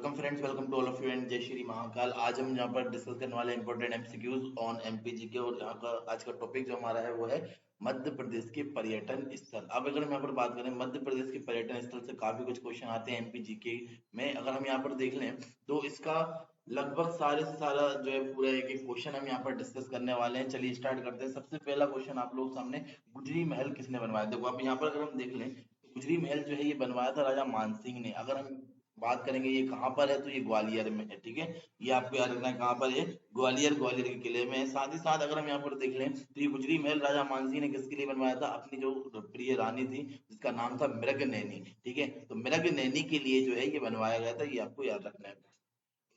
Welcome friends, welcome to all of you and जय श्री महाकाल। आज हम यहाँ पर डिस्कस करने वाले इंपॉर्टेंट एमसीक्यूज ऑन एमपीजी के। और यहाँ का आज का टॉपिक जो हमारा है वो है मध्य प्रदेश के पर्यटन स्थल। अब अगर हम यहाँ पर बात करें मध्य प्रदेश के पर्यटन स्थल से काफी कुछ क्वेश्चन आते हैं एमपीजी के में। अगर हम यहाँ पर देख लें तो इसका लगभग सारे से सारा जो है पूरा एक एक क्वेश्चन हम यहाँ पर डिस्कस करने वाले हैं। चलिए स्टार्ट करते हैं। सबसे पहला क्वेश्चन आप लोग सामने, गुजरी महल किसने बनवाया? देखो आप यहाँ पर अगर हम देख लें तो गुजरी महल जो है ये बनवाया था राजा मानसिंह ने। अगर हम बात करेंगे ये कहाँ पर है तो ये ग्वालियर में है। ठीक है, ये आपको याद रखना है कहाँ पर है, ग्वालियर। ग्वालियर के किले में है। साथ ही साथ अगर हम यहाँ पर देख लें तो ये गुजरी महल राजा मानसिंह ने किसके लिए बनवाया था? अपनी जो प्रिय रानी थी जिसका नाम था मृगनयनी। ठीक है, तो मृगनयनी के लिए जो है ये बनवाया गया था, ये आपको याद रखना है।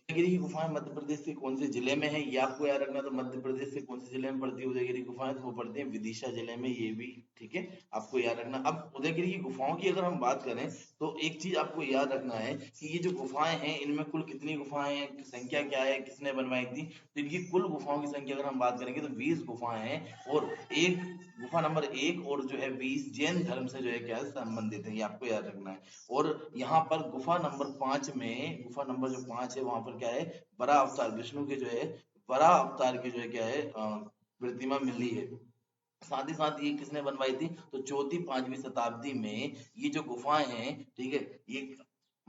उदयगिरी की गुफाएं मध्य प्रदेश के कौन से जिले में है? ये आपको याद रखना। तो मध्य प्रदेश से कौन से जिले में पड़ती है उदयगिरी गुफाएं? तो वो पड़ती है विदिशा जिले में, ये भी ठीक है, आपको याद रखना। अब उदयगिरी की गुफाओं की अगर हम बात करें तो एक चीज आपको याद रखना है कि ये जो गुफाएं हैं इनमें कुल कितनी गुफाएं हैं, संख्या क्या है, किसने बनवाई थी? तो इनकी कुल गुफाओं की संख्या अगर हम बात करेंगे तो 20 गुफाएं हैं। और एक गुफा नंबर 1 और जो है 20 जैन धर्म से जो है क्या है, संबंधित है, ये आपको याद रखना है। और यहाँ पर गुफा नंबर 5 में, गुफा नंबर जो 5 है वहां पर क्या है, बड़ा अवतार विष्णु के जो है, बड़ा अवतार की जो है क्या है प्रतिमा मिली है। साथ ही साथ ये किसने बनवाई थी? तो चौथी पांचवी शताब्दी में ये जो गुफाएं हैं, ठीक है, ये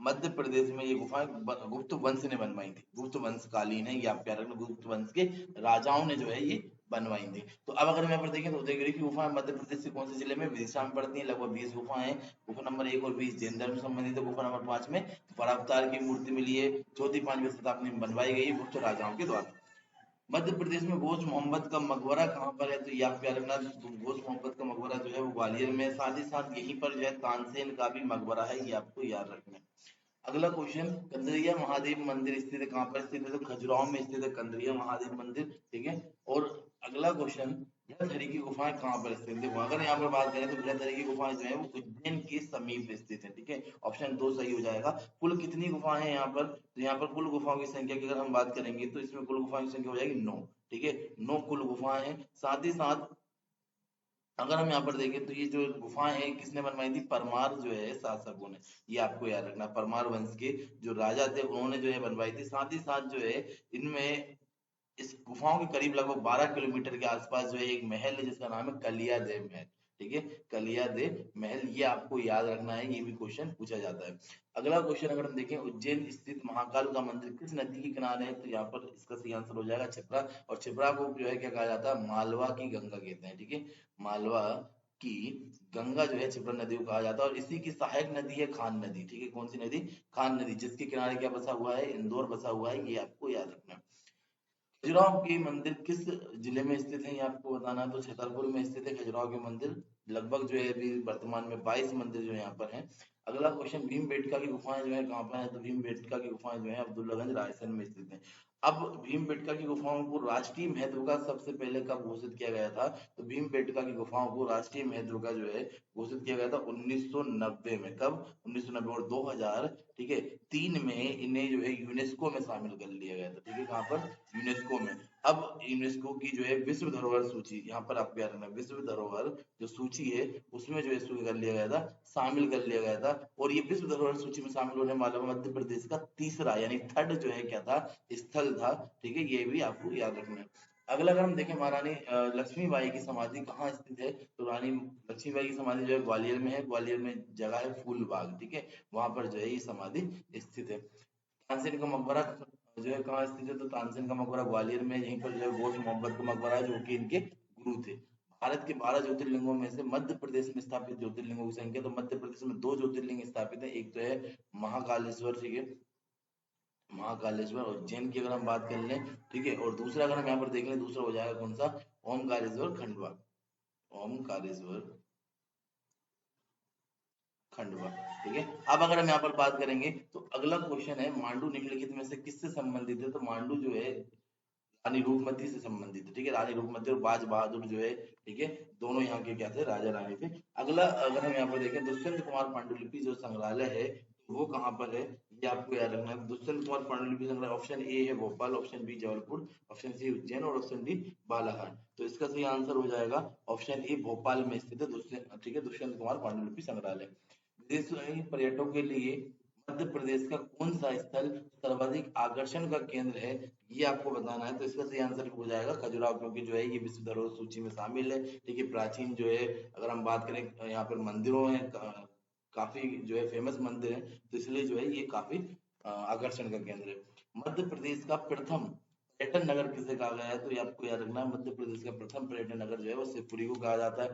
मध्य प्रदेश में ये गुफाएं गुप्त वंश ने बनवाई थी। गुप्त वंश कालीन है, ये आप क्या रखना, गुप्त वंश के राजाओं ने जो है ये बनवाई थी। तो अब अगर हम यहाँ पर देखें तो उदयगिरी की गुफाएं मध्य प्रदेश से कौन से जिले में? विदिशा में पड़ती है। लगभग 20 गुफाएं हैं। गुफा नंबर 1 और 20 जैन धर्म से संबंधित है। गुफा नंबर 5 में परावतार की मूर्ति मिली है, चौथी पांचवी शताब्दी में बनवाई गई है गुप्त राजाओं के द्वारा। मध्य प्रदेश में घोष मोहम्मद का मकबरा कहाँ पर है? तो ये आप क्या रखना, तो घोष मोहम्मद का मकबरा जो है वो ग्वालियर में है। साथ ही साथ यहीं पर जो है तानसेन का भी मकबरा है, ये आपको याद रखना है। अगला क्वेश्चन, कंदरिया महादेव मंदिर स्थित है कहाँ पर? स्थित है तो खजुराहो में स्थित है कंदरिया महादेव मंदिर। ठीक है, और अगला क्वेश्चन, बृहदहरि की गुफाएं कहाँ पर स्थित है? देखो अगर यहाँ पर बात करें तो बृहदहरि की गुफाएं जो है वो उज्जैन के समीप स्थित है। ठीक है, ऑप्शन 2 सही हो जाएगा। कुल कितनी गुफाएं हैं यहाँ पर? तो यहाँ पर कुल गुफाओं की संख्या की अगर हम बात करेंगे तो इसमें कुल गुफाओं की संख्या हो जाएगी 9। ठीक है, 9 कुल गुफाएं हैं। साथ ही साथ अगर हम यहाँ पर देखें तो ये जो गुफाएं हैं किसने बनवाई थी? परमार जो है शासकों ने, ये आपको याद रखना। परमार वंश के जो राजा थे उन्होंने जो है बनवाई थी। साथ ही साथ जो है इनमें इस गुफाओं के करीब लगभग 12 किलोमीटर के आसपास जो है एक महल है जिसका नाम है कलिया देव महल। ठीक है, कलिया देव महल, ये आपको याद रखना है, ये भी क्वेश्चन पूछा जाता है। अगला क्वेश्चन अगर हम देखें, उज्जैन स्थित महाकाल का मंदिर किस नदी के किनारे है? तो यहाँ पर इसका सही आंसर हो जाएगा छिप्रा। और छिप्रा को जो है क्या कहा जाता है? मालवा की गंगा कहते हैं। ठीक है, मालवा की गंगा जो है छिप्रा नदी को कहा जाता है। और इसी की सहायक नदी है खान नदी। ठीक है, कौन सी नदी? खान नदी, जिसके किनारे क्या बसा हुआ है? इंदौर बसा हुआ है, ये आपको याद रखना है। खजुराहो के मंदिर किस जिले में स्थित है? ये आपको बताना है। तो छतरपुर में स्थित है खजुराहो के मंदिर। लगभग जो है अभी वर्तमान में 22 मंदिर जो है यहाँ पर हैं। अगला क्वेश्चन, भीमबेटका की गुफाएं जो है कहाँ पर है? तो भीमबेटका की गुफाएं जो है अब्दुल्लागंज रायसेन में स्थित है। अब भीमबेटका की गुफाओं को राष्ट्रीय महत्व का सबसे पहले कब घोषित किया गया था? तो भीमबेटका की गुफाओं को राष्ट्रीय महत्व का जो है घोषित किया गया था 1990 में। कब? 1990 और 2000, ठीक है, 3 में इन्हें जो है यूनेस्को में शामिल कर लिया गया था। ठीक है, कहाँ पर? यूनेस्को में। अब यूनेस्को की जो है विश्व धरोहर सूची, यहाँ पर आपको याद रखना, विश्व धरोहर जो सूची है उसमें जो है इसको कर लिया गया था, शामिल कर लिया गया था। और ये विश्व धरोहर सूची में शामिल होने वाला मध्य प्रदेश का तीसरा यानी थर्ड जो है क्या था? स्थल था। ठीक है, ये भी आपको याद रखना है। अगला अगर हम देखें, महारानी लक्ष्मीबाई की समाधि कहाँ स्थित है? तो रानी लक्ष्मीबाई की समाधि जो है ग्वालियर में है। ग्वालियर में जगह है फूलबाग। ठीक है, वहां पर जो है ये समाधि स्थित है। तानसेन का मकबरा जो है कहाँ स्थित है? तो तानसेन का मकबरा ग्वालियर में, यहीं पर जो है घोष मोहम्मद का मकबरा है जो कि इनके गुरु थे। भारत के 12 ज्योतिर्लिंगों में से मध्य प्रदेश में स्थापित ज्योतिर्लिंगों की संख्या, तो मध्य प्रदेश में 2 ज्योतिर्लिंग स्थापित है। एक तो है महाकालेश्वर, ठीक है, महाकालेश्वर उज्जैन की अगर हम बात कर लें, ठीक है, और दूसरा अगर हम यहाँ पर देख लें, दूसरा हो जाएगा कौन सा? ओमकारेश्वर खंडवा। ओमकारेश्वर खंडवा। ठीक है, अब अगर हम यहाँ पर बात करेंगे तो अगला क्वेश्चन है, मांडू निम्नलिखित में से किससे संबंधित है? तो मांडू जो है रानी रूपमती से संबंधित है। ठीक है, रानी रूपमती और बाज बहादुर जो है, ठीक है, दोनों यहाँ के क्या थे? राजा रानी थे। अगला अगर हम यहाँ पर देखें, दुष्यंत कुमार पांडुलिपि जो संग्रहालय है वो कहाँ पर है? ये आपको याद रखना है। दुष्यंत कुमार पांडुलिपि संग्रहालय, ऑप्शन ए है Bhopal, option B Jabalpur, option C Ujjain और ऑप्शन डी बालाघाट। तो इसका सही आंसर हो जाएगा ऑप्शन ए भोपाल में स्थित है दुष्यंत, ठीक है, दुष्यंत कुमार पांडुलिपि संग्रहालय। विदेशी पर्यटकों के लिए मध्य प्रदेश का कौन सा स्थल सर्वाधिक आकर्षण का केंद्र है, ये आपको बताना है। तो इसका सही आंसर हो जाएगा खजुराहो, क्योंकि जो है ये विश्व धरोहर सूची में शामिल है। ठीक है, प्राचीन जो है अगर हम बात करें यहाँ पर मंदिरों है काफी जो है फेमस मंदिर है, तो इसलिए जो है ये काफी आकर्षण का केंद्र है। मध्य प्रदेश का प्रथम पर्यटन नगर किसे कहा गया है, तो ये आपको याद रखना है। मध्य प्रदेश का प्रथम पर्यटन नगर जो है वो शिवपुरी को कहा जाता है।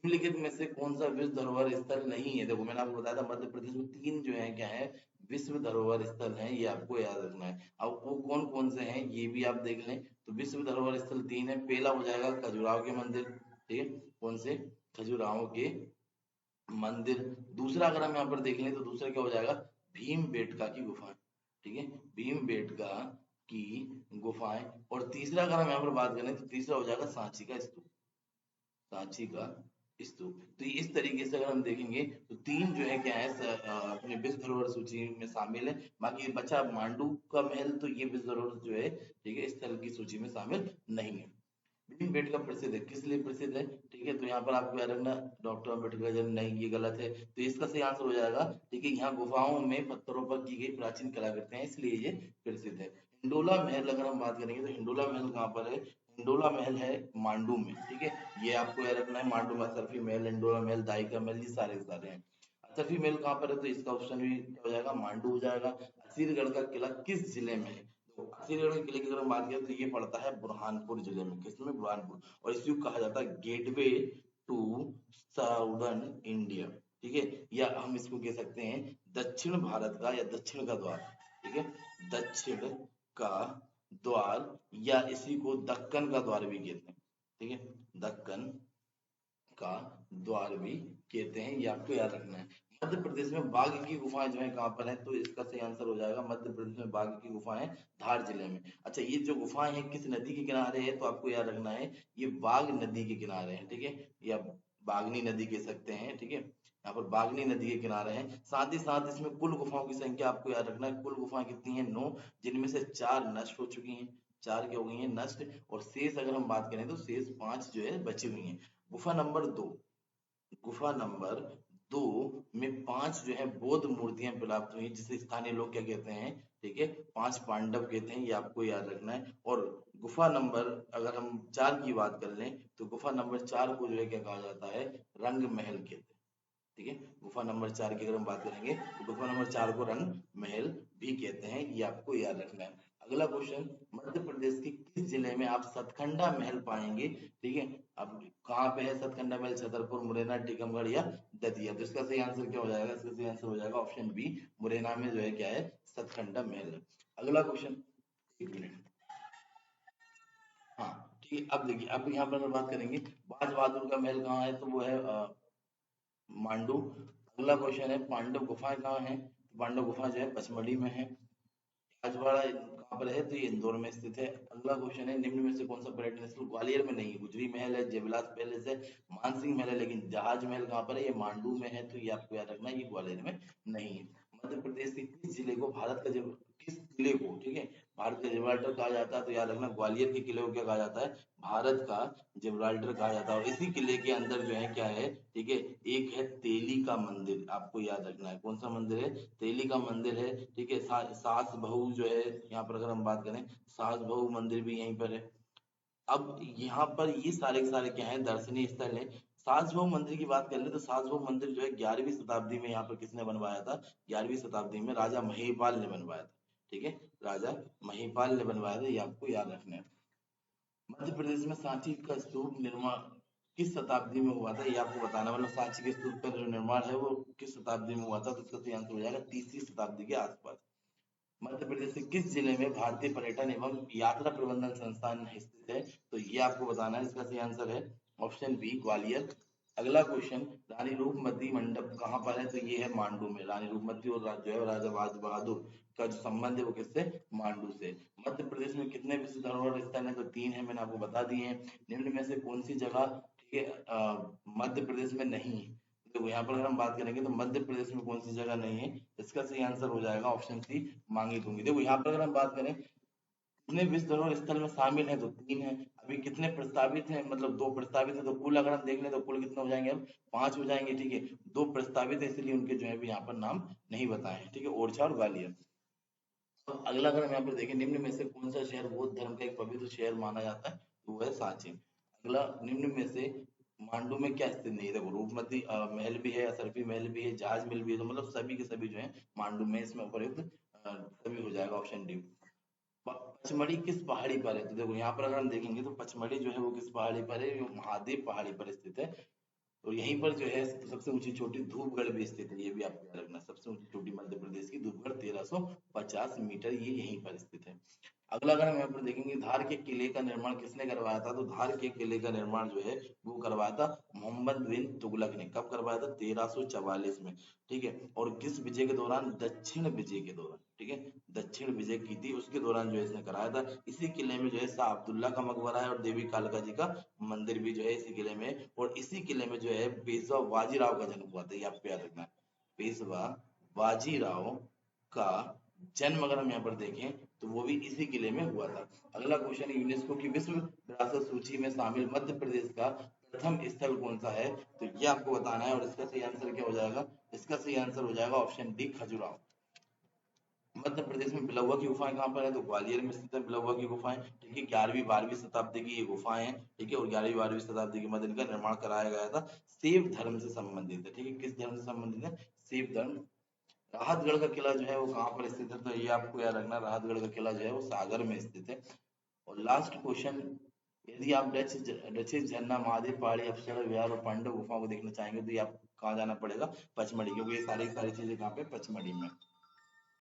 निम्नलिखित में से कौन सा विश्व धरोहर स्थल नहीं है, देखो मैंने आपको बताया था मध्य प्रदेश में तीन जो है क्या है विश्व धरोहर स्थल हैं, ये आपको याद रखना है। अब वो कौन कौन से हैं ये भी आप देख लें। तो विश्व धरोहर स्थल तीन है, पहला हो जाएगा खजुराहो के मंदिर। ठीक है, कौन से, खजुराहो के मंदिर। दूसरा अगर हम यहाँ पर देख लें तो दूसरा क्या हो जाएगा, भीम बेटका की गुफाएं। ठीक है, भीम बेटका की गुफाएं। और तीसरा अगर हम यहाँ पर बात करें तो तीसरा हो जाएगा सांची का स्तूप, सांची का स्तूप। तो इस तरीके से अगर हम देखेंगे तो तीन जो है क्या है अपने विश्व धरोहर सूची में शामिल है। बाकी बचा मांडू का महल, तो ये विश्व धरोहर जो है ठीक है स्थल की सूची में शामिल नहीं है। भीमबेटका प्रसिद्ध है, किस लिए प्रसिद्ध है, ठीक है, तो यहाँ पर आपको याद रखना डॉक्टर अम्बेडकर जन्म, नहीं ये गलत है। तो इसका सही आंसर हो जाएगा, ठीक है, यहाँ गुफाओं में पत्थरों पर की गई प्राचीन कलाकृतियां हैं, इसलिए ये प्रसिद्ध है। हिंडोला महल अगर हम बात करेंगे तो हिंडोला महल कहाँ पर है, हिंडोला महल है मांडू में। ठीक है, ये आपको याद रखना है, मांडू में असरफी महल, हिंडोला महल, दाइका महल, ये सारे के सारे हैं। असरफी महल कहाँ पर है, तो इसका ऑप्शन भी क्या हो जाएगा, मांडू हो जाएगा। असीरगढ़ का किला किस जिले में है, तो असीरगढ़ के किले की अगर हम बात करें तो ये पड़ता है बुरहानपुर जिले में, किसमें, बुरहानपुर। और इसको कहा जाता है गेटवे टू साउदर्न इंडिया। ठीक है, या हम इसको कह सकते हैं दक्षिण भारत का या दक्षिण का द्वार। ठीक है, दक्षिण का द्वार, या इसी को दक्कन का द्वार भी कहते हैं। ठीक है, दक्कन का द्वार भी कहते हैं, ये आपको याद रखना है। मध्य प्रदेश में बाघ की गुफाएं जो है कहाँ पर है, तो इसका सही आंसर हो जाएगा मध्य प्रदेश में बाघ की गुफाएं धार जिले में। अच्छा, ये जो गुफाएं हैं किस नदी के किनारे है, तो आपको याद रखना है ये बाघ नदी के किनारे है। ठीक है, या बागनी नदी कह सकते हैं। ठीक है, यहाँ पर बागनी नदी के किनारे हैं। साथ ही साथ इसमें कुल गुफाओं की संख्या आपको याद रखना है, कुल गुफाएं कितनी है, 9, जिनमें से 4 नष्ट हो चुकी हैं, 4 क्या हो गई हैं, नष्ट। और शेष अगर हम बात करें तो शेष 5 जो है बची हुई हैं। गुफा नंबर 2, गुफा नंबर 2 में 5 जो है बौद्ध मूर्तियां प्राप्त हुई, जिसे स्थानीय लोग क्या कहते हैं, ठीक है, 5 पांडव कहते हैं, ये आपको याद रखना है। और गुफा नंबर अगर हम 4 की बात कर लें तो गुफा नंबर 4 को जो है क्या कहा जाता है, रंग महल कहते हैं। ठीक है, गुफा नंबर 4 की अगर हम बात करेंगे तो गुफा नंबर 4 को रंग महल भी कहते हैं, ये आपको याद रखना है। अगला क्वेश्चन, मध्य प्रदेश के किस जिले में आप सतखंडा महल पाएंगे। ठीक है, अब कहाँ पे है सतखंडा महल, छतरपुर, मुरैना, टीकमगढ़ या दतिया। तो इसका सही आंसर क्या हो जाएगा, इसका सही आंसर हो जाएगा ऑप्शन बी, मुरैना में जो है क्या है, सतखंडा महल है। अगला क्वेश्चन, एक मिनट, हाँ ठीक है, अब देखिए, अब यहाँ पर बात करेंगे बाज बहादुर का महल कहाँ है, तो वो है मांडू। अगला क्वेश्चन है पांडव गुफाएं कहाँ हैं, तो पांडव गुफा जो है पचमढ़ी में है। राजवाड़ा कहाँ पर है, तो ये इंदौर में स्थित है। अगला क्वेश्चन है निम्न में से कौन सा पर्यटन स्थल ग्वालियर में नहीं है, गुजरी महल है, जयविलास पैलेस है, मानसिंह महल है, लेकिन जहाज महल कहाँ पर है, ये मांडू में है, तो ये आपको याद रखना है, ये ग्वालियर में नहीं है। मध्य प्रदेश के किस जिले को भारत का जब, किस किले को, ठीक है, भारत का जिब्राल्टर कहा जाता है, तो याद रखना ग्वालियर के किले को क्या कहा जाता है, भारत का जिब्राल्टर कहा जाता है। और इसी किले के अंदर जो है क्या है, ठीक है, एक है तेली का मंदिर, आपको याद रखना है कौन सा मंदिर है, तेली का मंदिर है। ठीक है, सास बहू जो है यहाँ पर अगर हम बात करें, सास बहू मंदिर भी यहीं पर है। अब यहाँ पर ये सारे के सारे क्या है, दर्शनीय स्थल है। सास बहू मंदिर की बात कर ले तो सास बहू मंदिर जो है 11वीं शताब्दी में यहाँ पर किसने बनवाया था, 11वीं शताब्दी में राजा महिपाल ने बनवाया था। ठीक है, राजा महिपाल ने बनवाया था, ये आपको याद रखना है। मध्य प्रदेश में सांची का स्तूप निर्माण किस शताब्दी में हुआ था, ये आपको बताना, मतलब सांची के स्तूप का जो निर्माण है वो किस शताब्दी में हुआ था, तो इसका सही आंसर हो जाएगा 3वीं शताब्दी के आसपास। मध्य प्रदेश के किस जिले में भारतीय पर्यटन एवं यात्रा प्रबंधन संस्थान स्थित है, तो ये आपको बताना है, इसका सही आंसर है ऑप्शन बी, ग्वालियर। अगला क्वेश्चन, रानी रूपमती मंडप कहाँ पर है, तो ये है मांडू में। रानी रूपमती और जो है राजा राज बहादुर का जो संबंध है वो किससे, मांडू से। मध्य प्रदेश में कितने विश्व धरोहर स्थल है, तो 3 है, मैंने आपको बता दिए हैं। निम्न में से कौन सी जगह, ठीक है, मध्य प्रदेश में नहीं है, तो यहाँ पर अगर हम बात करेंगे तो मध्य प्रदेश में कौन सी जगह नहीं है, इसका सही आंसर हो जाएगा ऑप्शन सी, मांगी तुंगी। देखो यहाँ पर अगर हम बात करें कितने विश्व धरोहर स्थल में शामिल है, तो 3 है। अभी कितने प्रस्तावित हैं, मतलब 2 प्रस्तावित है, तो कुल अगर हम देख लें तो कुल कितने हो जाएंगे, अब 5 हो जाएंगे, ठीक है। 2 प्रस्तावित है, इसलिए उनके जो है भी यहाँ पर नाम नहीं बताए हैं, ठीक है, ओरछा और ग्वालियर। तो अगला अगर हम यहाँ पर देखें, निम्न में से कौन सा शहर बौद्ध धर्म का एक पवित्र शहर माना जाता है, तो वो है सांची। अगला, निम्न में से मांडू में क्या स्थित नहीं है, देखो रूपमती महल भी है, असरफी महल भी है, जहाज महल भी है, तो मतलब सभी के सभी जो है मांडू में इसमें उपयुक्त सभी हो जाएगा, ऑप्शन डी। पचमढ़ी किस पहाड़ी पर है, तो देखो यहाँ पर अगर हम देखेंगे तो पचमढ़ी जो है वो किस पहाड़ी पर है, वो महादेव पहाड़ी पर स्थित है। और यहीं पर जो है सबसे ऊंची चोटी धूपगढ़ भी स्थित है, ये भी आपको याद रखना, सबसे ऊंची चोटी मध्य प्रदेश की धूपगढ़ 1350 मीटर, ये यहीं पर स्थित है। अगला अगर हम यहाँ पर देखेंगे, धार के किले का निर्माण किसने करवाया था, तो धार के किले का निर्माण जो है वो करवाया था मोहम्मद बिन तुगलक ने। कब करवाया था, 1344 में, ठीक है। और किस विजय के दौरान, दक्षिण विजय के दौरान, ठीक है, दक्षिण विजय की थी उसके दौरान जो है इसने कराया था। इसी किले में जो है शाह अब्दुल्ला का मकबरा है, और देवी कालका जी का मंदिर भी जो है इसी किले में है। और इसी किले में जो है पेशवा बाजीराव का जन्म हुआ था, ये आपको याद रखना है। पेशवा बाजीराव का जन्म अगर हम यहाँ पर देखें तो वो भी इसी किले में हुआ था। अगला क्वेश्चन, यूनेस्को की विश्व विरासत सूची में शामिल मध्य प्रदेश का प्रथम स्थल कौन सा है, तो ये आपको बताना है। और इसका सही आंसर क्या हो जाएगा, इसका सही आंसर हो जाएगा ऑप्शन डी, खजुराहो। मध्य प्रदेश में बिलौवा की गुफाएं कहाँ पर है, तो ग्वालियर में स्थित है बिलौवा की गुफाएं, ठीक है। 11वीं 12वीं शताब्दी की ये गुफाएं हैं, ठीक है। और 11वीं 12वीं शताब्दी के मध्य इनका निर्माण कराया गया था, शिव धर्म से संबंधित है, ठीक है। किस धर्म से संबंधित है, शिव धर्म। राहतगढ़ का किला जो है वो कहाँ पर स्थित है, तो ये आपको याद रखना, राहतगढ़ का किला जो है वो सागर में स्थित है। और लास्ट क्वेश्चन, यदि आप डचेज झरना, महादेव पहाड़ी, अप्सरा विहार और पांडव गुफाओं को देखना चाहेंगे, तो ये आपको कहाँ जाना पड़ेगा, पचमढ़ी, क्योंकि ये सारी सारी चीजें कहाँ पे, पचमढ़ी में।